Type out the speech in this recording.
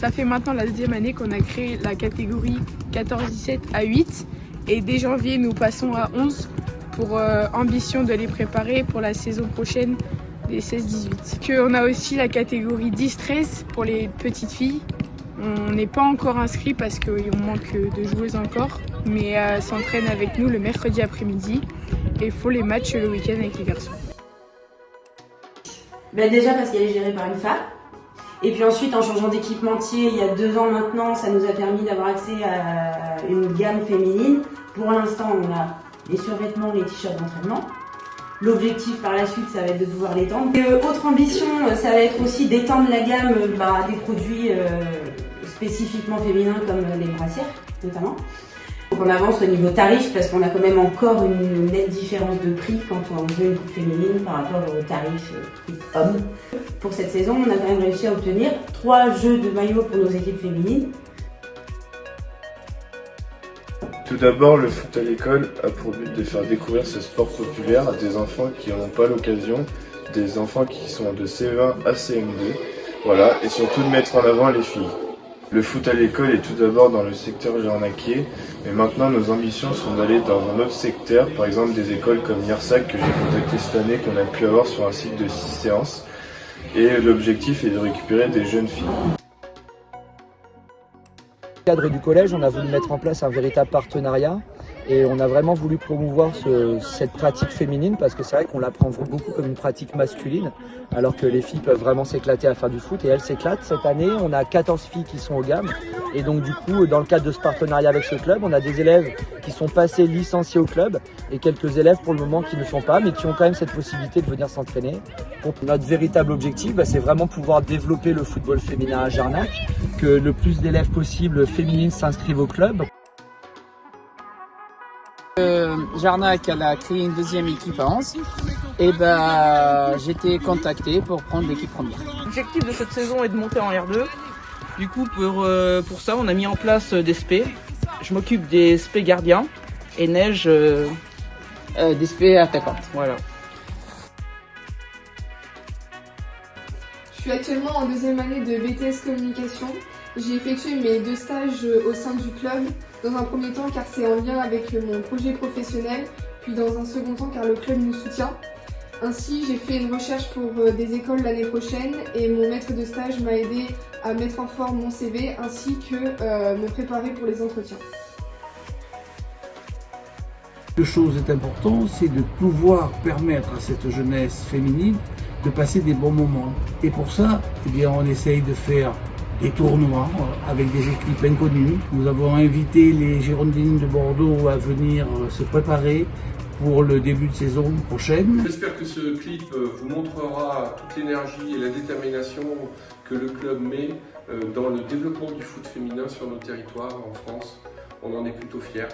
Ça fait maintenant la deuxième année qu'on a créé la catégorie 14-17 à 8 et dès janvier nous passons à 11 pour ambition de les préparer pour la saison prochaine des 16-18. On a aussi la catégorie 10-13 pour les petites filles. On n'est pas encore inscrit parce qu'on manque de joueuses encore, mais s'entraînent avec nous le mercredi après-midi et font les matchs le week-end avec les garçons. Déjà parce qu'elle est gérée par une femme. Et puis ensuite, en changeant d'équipementier, il y a 2 ans maintenant, ça nous a permis d'avoir accès à une gamme féminine. Pour l'instant, on a les survêtements, les t-shirts d'entraînement. L'objectif par la suite, ça va être de pouvoir l'étendre. Autre ambition, ça va être aussi d'étendre la gamme des produits spécifiquement féminins comme les brassières, notamment. Donc on avance au niveau tarif parce qu'on a quand même encore une nette différence de prix quand on veut une coupe féminine par rapport aux tarifs hommes. Pour cette saison, on a quand même réussi à obtenir 3 jeux de maillots pour nos équipes féminines. Tout d'abord, le foot à l'école a pour but de faire découvrir ce sport populaire à des enfants qui n'en ont pas l'occasion, des enfants qui sont de CE1 à CM2, voilà, et surtout de mettre en avant les filles. Le foot à l'école est tout d'abord dans le secteur jarnaquier, mais maintenant nos ambitions sont d'aller dans un autre secteur, par exemple des écoles comme l'IRSAC que j'ai contacté cette année, qu'on a pu avoir sur un cycle de 6 séances, et l'objectif est de récupérer des jeunes filles. Dans le cadre du collège, on a voulu mettre en place un véritable partenariat et on a vraiment voulu promouvoir cette pratique féminine parce que c'est vrai qu'on la prend beaucoup comme une pratique masculine alors que les filles peuvent vraiment s'éclater à faire du foot et elles s'éclatent. Cette année, on a 14 filles qui sont au GAM et donc du coup, dans le cadre de ce partenariat avec ce club, on a des élèves qui sont passés licenciés au club et quelques élèves pour le moment qui ne sont pas mais qui ont quand même cette possibilité de venir s'entraîner. Donc notre véritable objectif, c'est vraiment pouvoir développer le football féminin à Jarnac, que le plus d'élèves possible féminines s'inscrivent au club. Jarnac elle a créé une deuxième équipe à 11 et j'ai été contacté pour prendre l'équipe première. L'objectif de cette saison est de monter en R2. Du coup pour ça on a mis en place des SP. Je m'occupe des SP gardiens et Neige Des SP attaquantes. Voilà. Je suis actuellement en deuxième année de BTS Communication. J'ai effectué mes 2 stages au sein du club, dans un premier temps car c'est en lien avec mon projet professionnel, puis dans un second temps car le club nous soutient. Ainsi, j'ai fait une recherche pour des écoles l'année prochaine et mon maître de stage m'a aidé à mettre en forme mon CV ainsi que me préparer pour les entretiens. Quelque chose est important, c'est de pouvoir permettre à cette jeunesse féminine de passer des bons moments. Et pour ça, on essaye de faire des tournois avec des équipes inconnues. Nous avons invité les Girondines de Bordeaux à venir se préparer pour le début de saison prochaine. J'espère que ce clip vous montrera toute l'énergie et la détermination que le club met dans le développement du foot féminin sur nos territoires en France. On en est plutôt fiers.